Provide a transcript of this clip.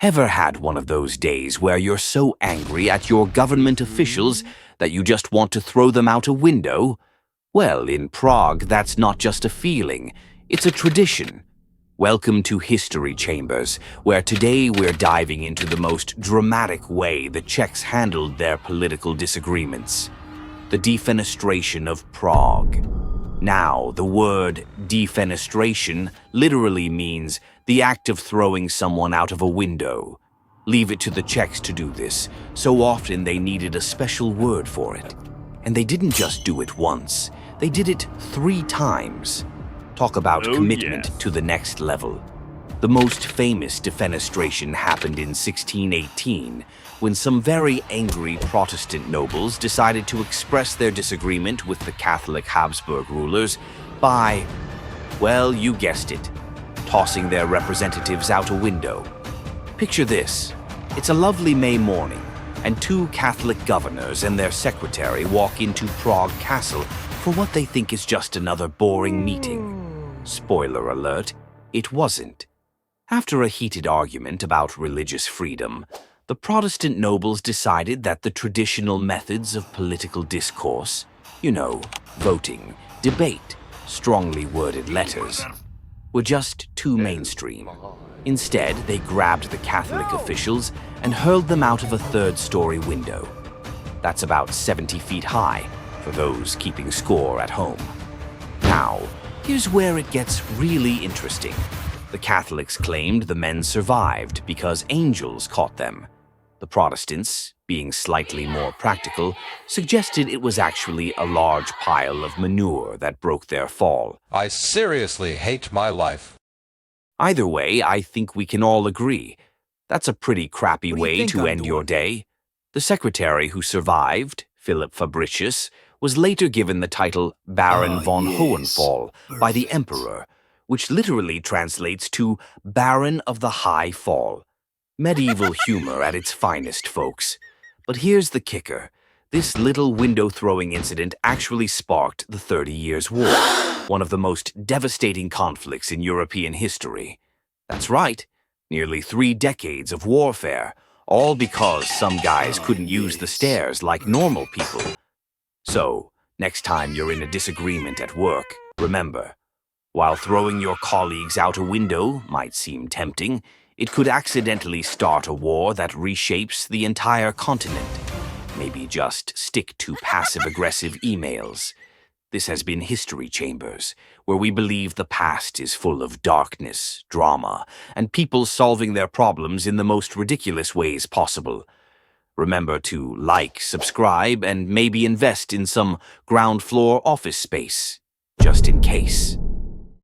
Ever had one of those days where you're so angry at your government officials that you just want to throw them out a window? Well, in Prague, that's not just a feeling, it's a tradition. Welcome to History Chambers, where today we're diving into the most dramatic way the Czechs handled their political disagreements. The Defenestration of Prague. Now, the word defenestration literally means the act of throwing someone out of a window. Leave it to the Czechs to do this. So often they needed a special word for it. And they didn't just do it once. They did it 3 times. Talk about commitment to the next level. The most famous defenestration happened in 1618, when some very angry Protestant nobles decided to express their disagreement with the Catholic Habsburg rulers by, well, you guessed it, tossing their representatives out a window. Picture this. It's a lovely May morning, and 2 Catholic governors and their secretary walk into Prague Castle for what they think is just another boring meeting. Spoiler alert, it wasn't. After a heated argument about religious freedom, the Protestant nobles decided that the traditional methods of political discourse, voting, debate, strongly worded letters, were just too mainstream. Instead, they grabbed the Catholic officials and hurled them out of a 3rd-story window. That's about 70 feet high for those keeping score at home. Now, here's where it gets really interesting. The Catholics claimed the men survived because angels caught them. The Protestants, being slightly more practical, suggested it was actually a large pile of manure that broke their fall. I seriously hate my life. Either way, I think we can all agree. That's a pretty crappy way to end your day. The secretary who survived, Philip Fabricius, was later given the title Baron von Hohenfall by the Emperor, which literally translates to Baron of the High Fall. Medieval humor at its finest, folks. But here's the kicker. This little window-throwing incident actually sparked the 30 Years' War, one of the most devastating conflicts in European history. That's right, nearly 3 decades of warfare, all because some guys couldn't use the stairs like normal people. So, next time you're in a disagreement at work, remember, while throwing your colleagues out a window might seem tempting, it could accidentally start a war that reshapes the entire continent. Maybe just stick to passive-aggressive emails. This has been History Chambers, where we believe the past is full of darkness, drama, and people solving their problems in the most ridiculous ways possible. Remember to like, subscribe, and maybe invest in some ground-floor office space, just in case.